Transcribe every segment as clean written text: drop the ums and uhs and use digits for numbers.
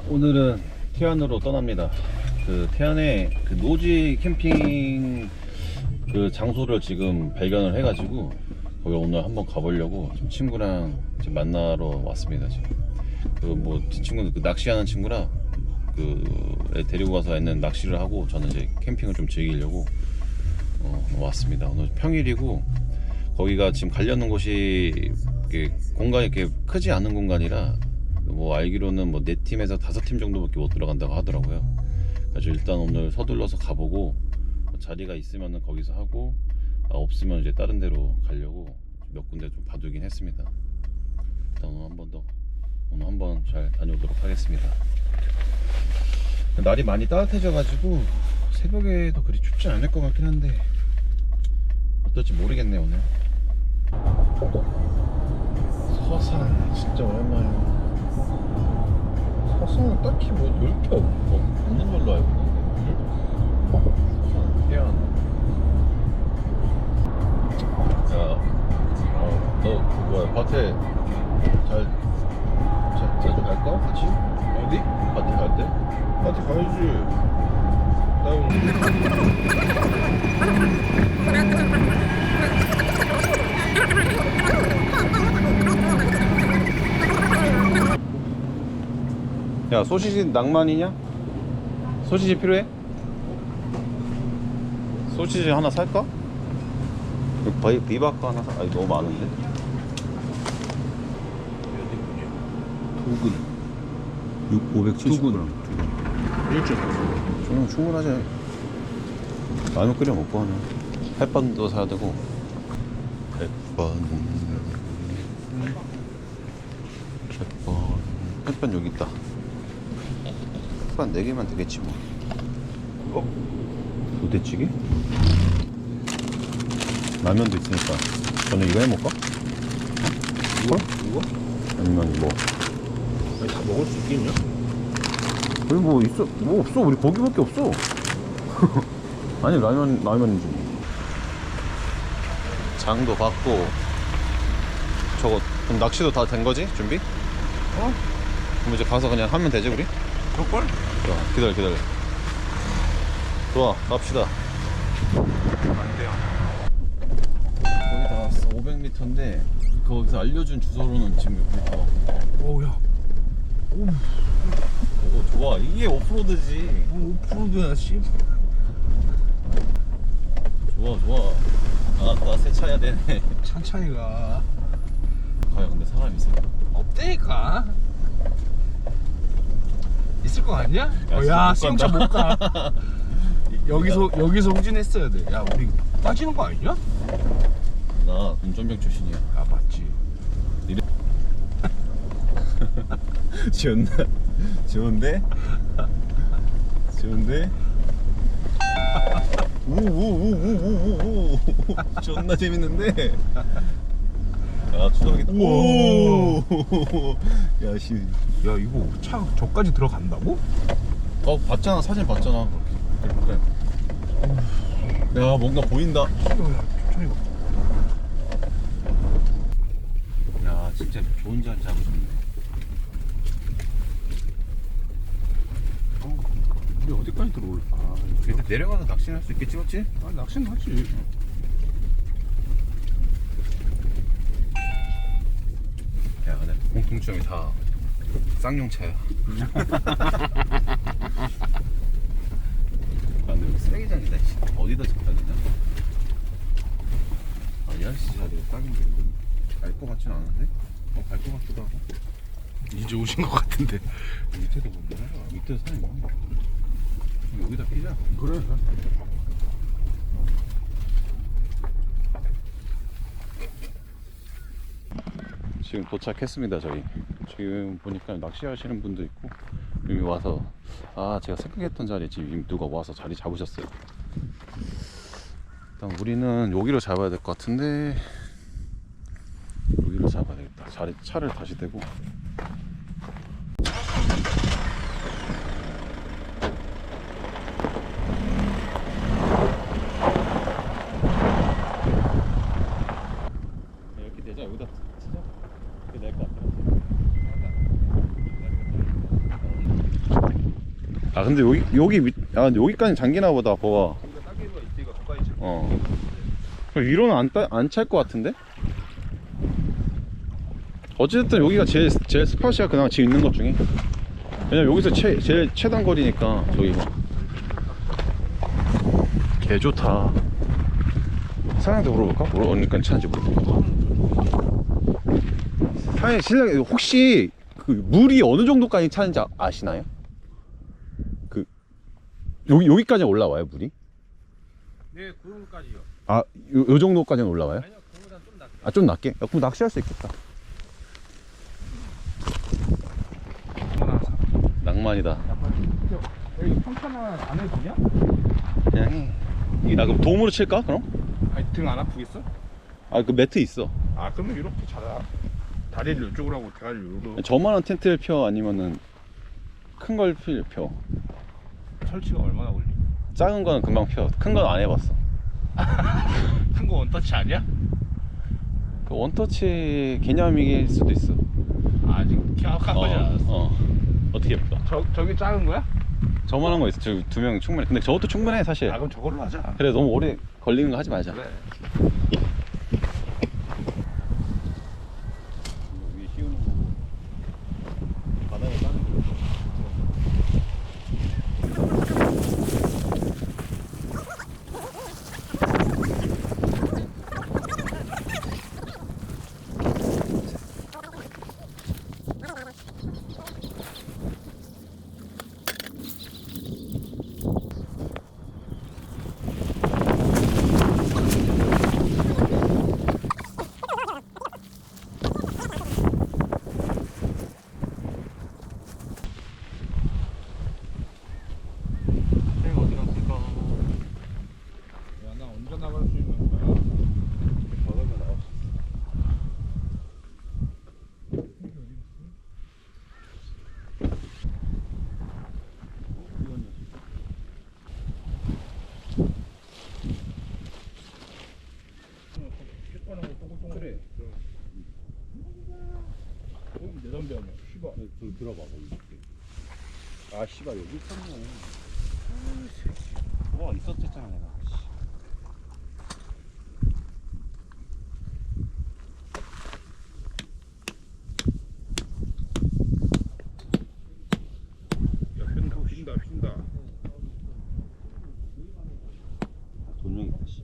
오늘은 태안으로 떠납니다. 그 태안에 그 노지 캠핑 그 장소를 지금 발견을 해가지고 거기 오늘 한번 가보려고 지금 친구랑 지금 만나러 왔습니다. 지금 그 뭐 친구는 그 낚시하는 친구라 그 데리고 가서 애는 낚시를 하고 저는 이제 캠핑을 좀 즐기려고 왔습니다. 오늘 평일이고 거기가 지금 가려는 곳이 공간이 이렇게 크지 않은 공간이라 뭐 알기로는 뭐 4팀에서 5팀 정도밖에 못 들어간다고 하더라고요. 그래서 일단 오늘 서둘러서 가보고 자리가 있으면은 거기서 하고 없으면 이제 다른 데로 가려고 몇 군데 좀 봐두긴 했습니다. 일단 오늘 한번 잘 다녀오도록 하겠습니다. 날이 많이 따뜻해져 가지고 새벽에도 그리 춥지 않을 것 같긴 한데 어떨지 모르겠네. 오늘 서산 진짜 오랜만이야. 서산은 딱히 뭐 놀 게 없는 걸로 알고 있는데 서산, 태안. 야, 너 뭐야 밭에 자주 갈까? 같이? 어디? 밭에 갈 때? 밭에 가야지. 야, 소시지 낭만이냐? 소시지 필요해? 소시지 하나 살까? 비바카 하나 사. 아니 너무 많은데? 두근 570g. 1.5. 충분하지. 라면 끓여 먹고 하면 햇반도 사야 되고. 햇반 여기 있다. 햇반 4개면 되겠지 뭐. 부대찌개? 라면도 있으니까 저는 이거 해먹을까? 이거? 아니면 뭐? 아니, 다 먹을 수 있겠냐? 여기 뭐 있어? 뭐 없어. 우리 고기밖에 없어. 아니 라면이지. 장도 받고. 저거 그럼 낚시도 다 된 거지? 준비? 그럼 이제 가서 그냥 하면 되지 우리? 그럴걸? 자, 기다려. 좋아, 갑시다. 안 돼요. 거의 다 왔어. 500m인데 거기서 알려준 주소로는 지금 우리 다 왔고. 오우야. 오, 좋아. 이게 오프로드지. 오프로드야 씨. 좋아. 나 세차해야 되네. 천천히 가. 과연 근데 사람 있어? 없다니까. 있을 거 아니야? 야, 진짜 못 가. 여기서 후진했어야 돼. 야, 우리 빠지는 거 아니냐? 나 운전병 출신이야. 아, 맞지. 좋은데? 우우우우우우우 존나 재밌는데? 야, 추락이다. 오! 야, 씨. 야, 이거 차 저까지 들어간다고? 봤잖아. 사진 봤잖아. 그렇게. 야, 뭔가 보인다. 야, 천천히 가. 야, 진짜 좋은 자리 잡으셨네. 우리 어디까지 들어올까? 근데 내려가서 낚시를 할 수 있겠지, 맞지? 아, 낚시는 하지. 야, 근데 공통점이 다 쌍용차야. 아, 근데 여기 쓰레기장이다. 어디다 잡아야 되냐? 아, 이 아저씨 자리가 딱인데 갈 것 같진 않은데? 갈 것 같기도 하고. 이제 오신 것 같은데. 밑에도 보면 밑에도 사람이 많아. 여기다 피자. 그래. 지금 도착했습니다. 저희 지금 보니까 낚시하시는 분도 있고 여기 와서 제가 생각했던 자리에 지금 누가 와서 자리 잡으셨어요. 일단 우리는 여기로 잡아야 될 것 같은데 여기로 잡아야 되겠다. 차를 다시 대고. 이렇게 되자. 여기다 치자. 그게 나을 것 같아. 아 근데 여기 근데 여기까지 잠기나 보다. 봐봐. 따개비가 있으니까 가까이 쳐. 위로는 안 찰 것 같은데? 어쨌든 여기가 제일 스팟이야. 그나마 지금 있는 것 중에. 왜냐면 여기서 제일 최단 거리니까. 저기가 개 좋다. 사장한테 물어볼까? 얼마나 차는지 모르겠어. 사장님, 실례, 혹시 그 물이 어느 정도까지 차는지 아시나요? 그 여기까지 올라와요, 물이? 네, 그 정도까지요. 아, 요 정도까지는 올라와요? 아니요, 그거보다 좀 낮게. 아, 좀 낮게? 야, 그럼 낚시할 수 있겠다. 낭만이다. 여기 평탄한 안 해도 되냐? 그냥 해. 야, 그럼 도움으로 칠까, 그럼? 아니, 등 안 아프겠어? 아, 그 매트 있어. 아, 그러면 이렇게 잘하. 다리를 이쪽으로 하고 대가리를 이쪽으로. 저만한 텐트를 펴? 아니면은 큰 걸 펴? 설치가 얼마나 걸리? 작은 거는 금방 펴. 큰 건 안 해봤어. 큰 거 원터치 아니야? 그 원터치 개념일 수도 있어. 아직 기억하지 않았어. 어떻게 해볼까? 저기 작은 거야? 저만한 거 있어. 저 두 명 충분해. 근데 저것도 충분해, 사실. 아, 그럼 저걸로 하자. 그래, 너무 오래 걸리는 거 하지 말자. 그래. 위에 씌우는 거고 바닥에 까는 거. 어디 갔을까? 야, 나 언제 나갈 수 있는 거야? 바닥에 나와. 그래. 여기 내 담배 아니야? 씨발. 들어봐, 거기. 아, 씨발, 여기 있었네. 뭐가 있었잖아, 내가. 야, 휜다. 돈용 있다, 씨.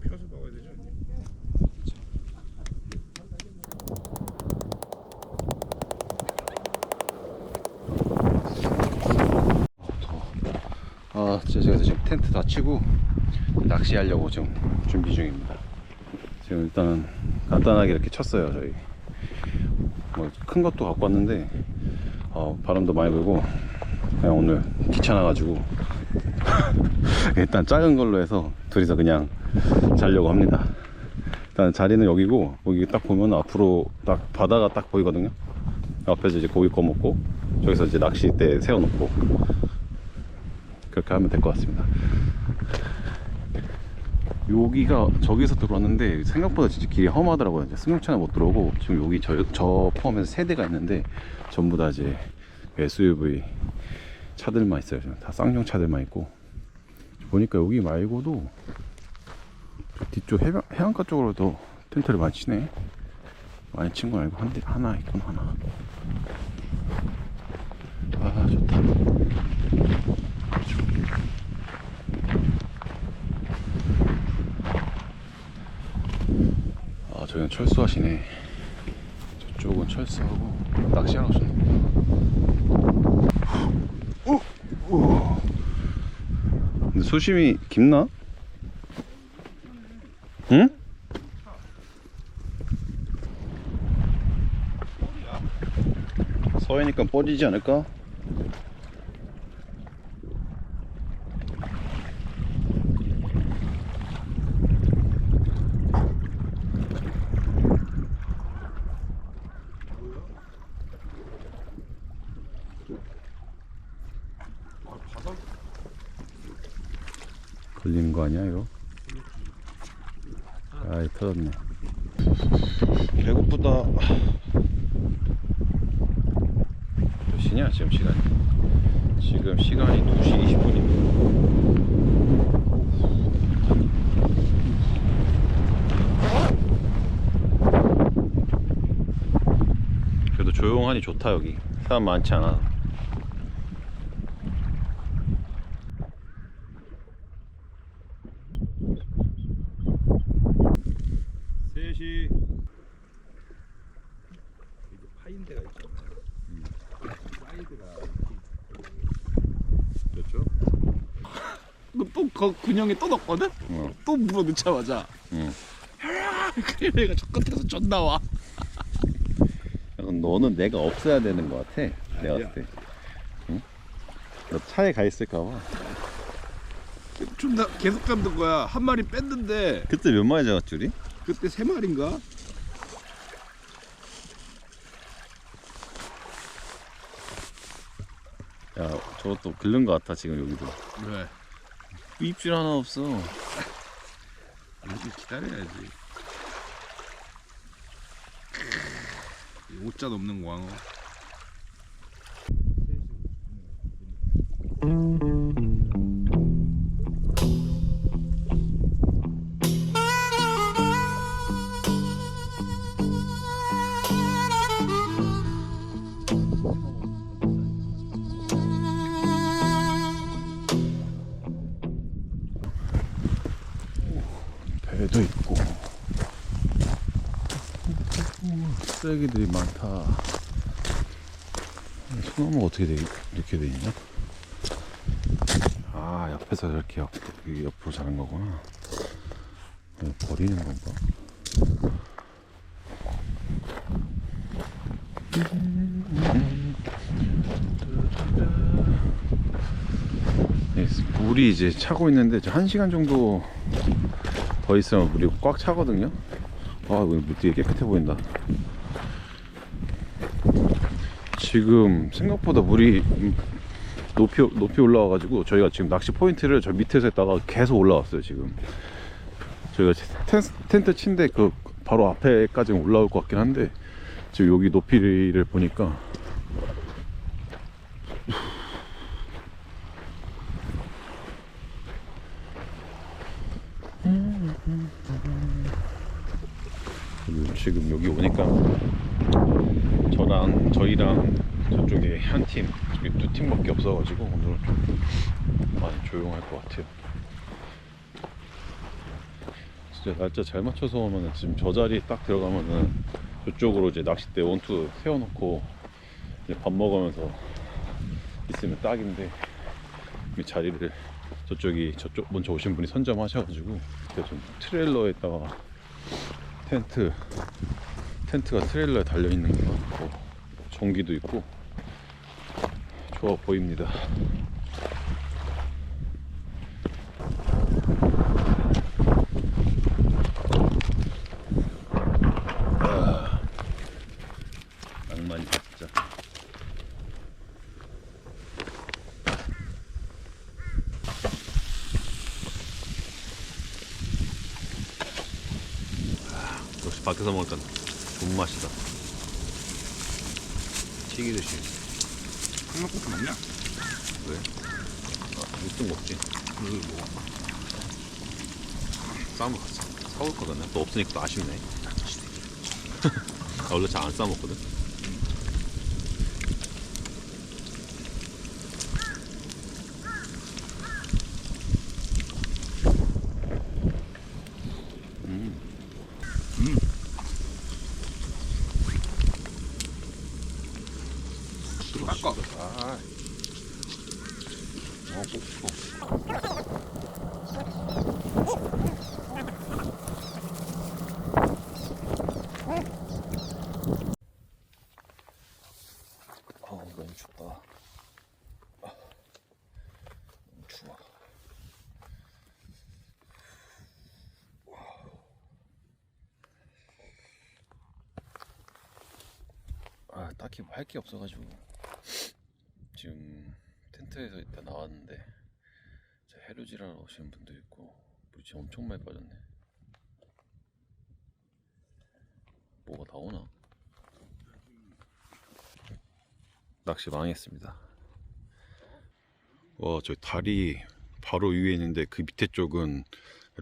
펴서 박아야 되지 않니? 아, 제가 지금 텐트 다 치고 낚시하려고 지금 준비 중입니다. 지금 일단은 간단하게 이렇게 쳤어요. 저희 뭐 큰 것도 갖고 왔는데 바람도 많이 불고 그냥 오늘 귀찮아가지고 일단 작은 걸로 해서 둘이서 그냥 자려고 합니다. 일단 자리는 여기고, 여기 딱 보면 앞으로 딱 바다가 딱 보이거든요. 앞에서 이제 고기 구워 먹고 저기서 이제 낚싯대 세워놓고 그렇게 하면 될 것 같습니다. 여기가 저기서 들어왔는데 생각보다 진짜 길이 험하더라고요. 이제 승용차는 못 들어오고, 지금 여기 저 포함해서 세 대가 있는데 전부 다 이제 SUV 차들만 있어요. 지금 다 쌍용 차들만 있고, 보니까 여기 말고도 저 뒤쪽 해안가 쪽으로도 텐트를 많이 치네. 많이 친 건 알고 하나 있구나, 하나. 아, 좋다. 아, 저기는 철수하시네. 저쪽은 철수하고 낚시하러 오셨네. 근데 수심이 깊나? 응? 서해니까 뻗이지 않을까? 걸리는 거 아니야 이거? 아이, 터졌네. 배고프다. 몇이냐 지금 시간이? 지금 시간이 2시 20분입니다. 그래도 조용하니 좋다. 여기 사람 많지 않아. 셋이 이게 파인 데가 있잖아. 사이드가 그렇죠? 너또 근형에 또 넣었거든? 또 물어 넣자마자 응. 그래 내가 저 끝에서 전 나와. 너는 내가 없어야 되는 것 같아. 내가 아니야. 봤을 때. 응? 너 차에 가 있을까봐. 존나 계속 잡는 거야. 한 마리 뺐는데 그때 몇 마리 잡았지 우리? 그때 세 마리인가? 야, 저것도 긁는 것 같아 지금 여기도. 왜? 입질 하나 없어. 여기 기다려야지. 5자 넘는 광어. 배도 있고 쓰레기들이 많다. 소나무가 어떻게 이렇게 돼 있냐? 아, 옆에서 이렇게 옆으로 자는 거구나. 그냥 버리는 건가? 네, 물이 이제 차고 있는데 1시간 정도 더 있으면 물이 꽉 차거든요. 아, 물 되게 깨끗해 보인다. 지금 생각보다 물이 높이 올라와가지고 저희가 지금 낚시 포인트를 저 밑에서 했다가 계속 올라왔어요. 지금 저희가 텐트 친데 그 바로 앞에까지 올라올 것 같긴 한데 지금 여기 높이를 보니까 지금 여기 오니까 저희랑 저쪽에 한 팀, 저기 2팀밖에 없어가지고 오늘은 좀 많이 조용할 것 같아요. 진짜 날짜 잘 맞춰서 오면은 지금 저 자리에 딱 들어가면은 저쪽으로 이제 낚싯대 원투 세워놓고 이제 밥 먹으면서 있으면 딱인데 이 자리를 저쪽 먼저 오신 분이 선점하셔가지고 그때 좀 트레일러에다가 텐트가 트레일러에 달려있는 거 같고 전기도 있고 좋아 보입니다. 낭만이 진짜. 역시 밖에서 먹으니까 존맛이다. 튀기듯이. 한국도 먹냐? 왜? 아, 육등 먹지. 뭐 싸움 사올 거잖아. 또 없으니까 또 아쉽네. 나 원래 잘 안 싸 먹거든. 바꿔. 아, 먹고 싶어. 너무 춥다. 너무 추워. 아, 딱히 뭐 할 게 없어가지고 지금 텐트에서 일단 나왔는데 해루질하러 오시는 분도 있고 물이 지금 엄청 많이 빠졌네. 뭐가 나오나? 낚시 망했습니다. 저 달이 바로 위에 있는데 그 밑에 쪽은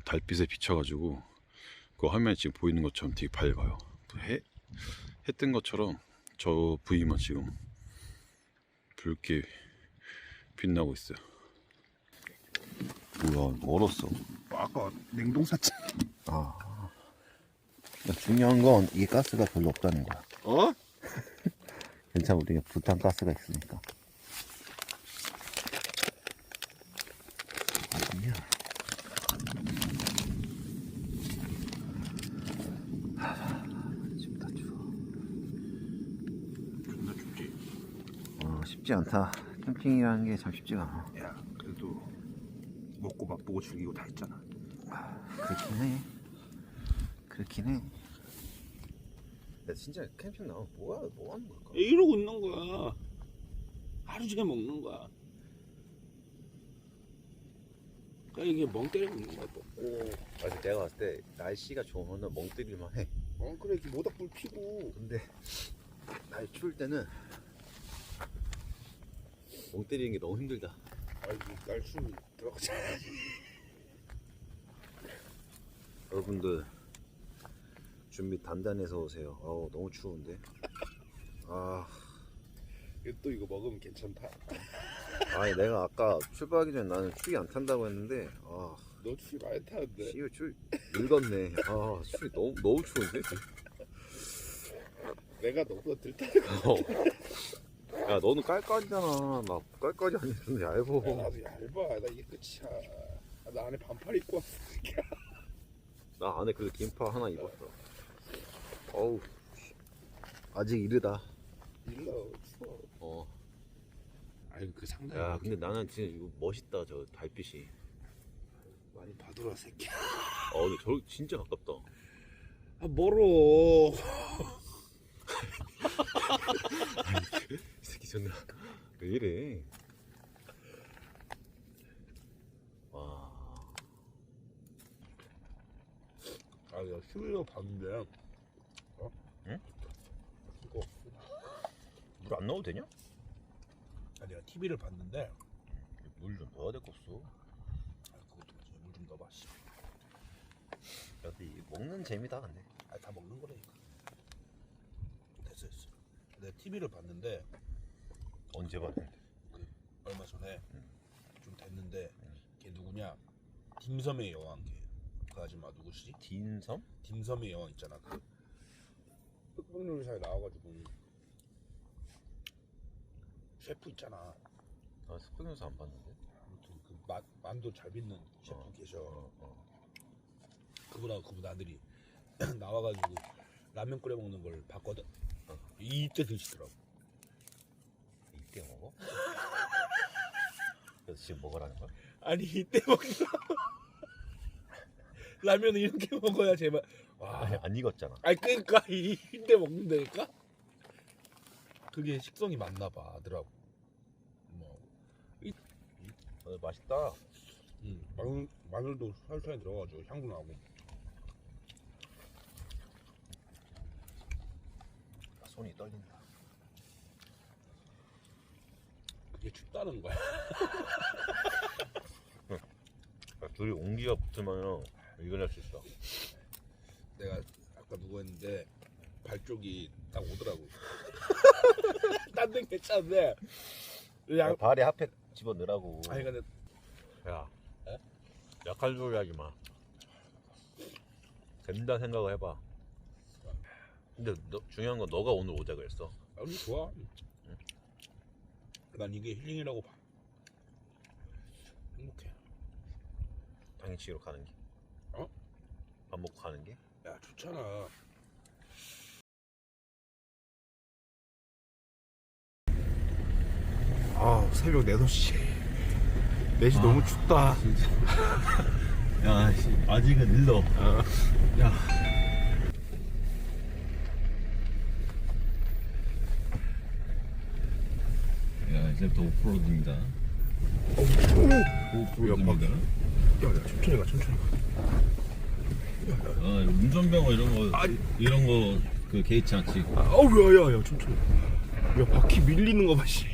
달빛에 비쳐가지고 그 화면에 지금 보이는 것처럼 되게 밝아요. 해 뜬 것처럼 저 부위만 지금 붉게 빛나고 있어요. 뭐야, 얼었어. 아까 냉동 샀잖아. 아, 중요한 건 이 가스가 별로 없다는 거야. 어? 괜찮아, 우리가 부탄가스가 있으니까. 아니야. 춥다, 추워. 존나 춥지. 쉽지 않다. 캠핑이라는 게 참 쉽지가 않아. 야, 그래도 먹고 맛보고 즐기고 다 했잖아. 그렇긴 해. 그렇긴 해. 야, 진짜 캠핑 나오면 뭐 하는 걸까? 이러고 있는 거야. 하루 종일 먹는 거야. 그러니까 이게 멍 때리고 있는 거야 또. 맞아, 내가 봤을 때 날씨가 좋으면 멍 때릴만 해. 그래 이렇게 모닥불 피고. 근데 날 추울 때는 멍 때리는 게 너무 힘들다. 아이고 날숨 들어가잖아. 여러분들 준비 단단해서 오세요. 아우, 너무 추운데. 또 이거 먹으면 괜찮다. 아니, 내가 아까 출발하기 전에 나는 추위 안 탄다고 했는데 너 추위 많이 타는데. 씨발 추위 늙었네. 추위 너무 추운데. 내가 너보다 덜 타는 거. 야, 너는 깔깔이잖아. 나 깔깔이 아니었는데 얇어. 나도 얇아. 나 이게 끝이야. 나 안에 반팔 입고 왔어. 나 안에 그래도 긴파 하나 입었어. 어우, 아직 이르다. 일러 추워. 아이고 그 상당히. 야, 근데 나는 진짜 이거 멋있다, 저 달빛이. 많이 봐두라 새끼야. 근데 저 진짜 가깝다. 멀어. 이 새끼 존나 왜 이래? 와. 내가 TV로 봤는데. 응? 이거. 물 안 넣어도 되냐? 내가 TV를 봤는데. 물 좀 넣어야 될 거 없어. 그것도 맞아. 물 좀 넣어봐. 씨. 야, 근데 이게 먹는 재미다, 근데. 다 먹는 거라니까. 됐어. 내가 TV를 봤는데. 언제 봤는데? 얼마 전에 좀 됐는데 걔 누구냐? 딤섬의 여왕 걔. 그 아줌마 누구시지? 딘섬? 딤섬의 여왕 있잖아. 그 흑백요리사에 나와가지고 셰프 있잖아. 나 스프링에서 안 봤는데. 아무튼 그 만두 잘 빚는 셰프 계셔. 그분 아들이 나와가지고 라면 끓여 먹는 걸 봤거든. 이때 드시더라고. 이때 먹어? 그래서 지금 먹으라는 거야? 아니 이때 먹는 라면을 이렇게 먹어야 제발. 아니, 안 익었잖아. 아니 그러니까 이때 먹는다니까. 그게 식성이 맞나 봐 하더라고. 맛있다. 마늘도 살살 들어가지고 향도 나고. 손이 떨린다. 그게 춥다는 거야. 둘이 온기가 붙으면 이겨낼 수 있어. 내가 아까 누구 했는데 발 쪽이 딱 오더라고. 딴 데는 괜찮은데. 야, 발에 핫팩 집어 넣으라고. 아니 근데 야, 약한 소리 하지 마. 된다 생각을 해봐. 근데 중요한 건 너가 오늘 오자 그랬어. 우리 좋아. 난 이게 힐링이라고 봐. 행복해. 당일치기로 가는 게. 밥 먹고 가는 게? 야 좋잖아. 새벽 4시. 4시 너무 춥다. 진짜. 야, 아직은 일러. 야. 야, 이제부터 오프로드입니다. 오프로드입니다. 야, 천천히 가. 운전병어 이런 거 그 개의치 않지. 야야 천천히. 야 바퀴 밀리는 거 봐. 씨.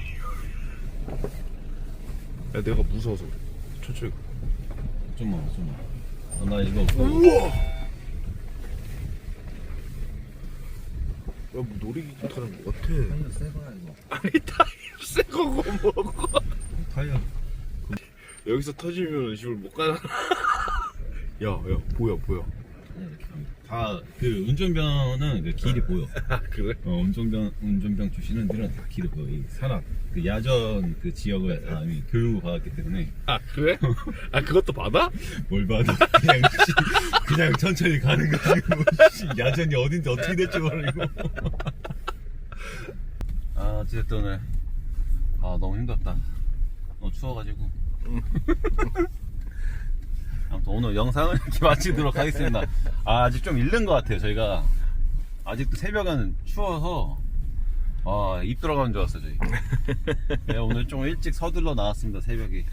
야 내가 무서워서 천천히 가. 좀만. 나 이거 우와. 야뭐 놀이기구 타는 거 같아. 타이어 새 거야 이거. 아니 타이어 새 거고 뭐고. 타이어. 여기서 터지면 집을 못 가나. 야 보여. 다 그 운전병은 그 길이 보여. 아 그래? 운전병 주시는들은 다 길이 보여. 이 산악 그 야전 그 지역을 사람이 교육을 받았기 때문에. 아 그래? 아 그것도 받아? 뭘 봐도 그냥 천천히 가는 거지. 야전이 어딘지 어떻게 될지 모르고. 아 어쨌든 오늘 너무 힘들었다. 추워가지고. 아무튼 오늘 영상은 이렇게 마치도록 하겠습니다. 아직 좀 잃는 것 같아요. 저희가 아직도 새벽은 추워서 입 들어가는 줄 알았어요. 저희. 네, 오늘 좀 일찍 서둘러 나왔습니다. 새벽에.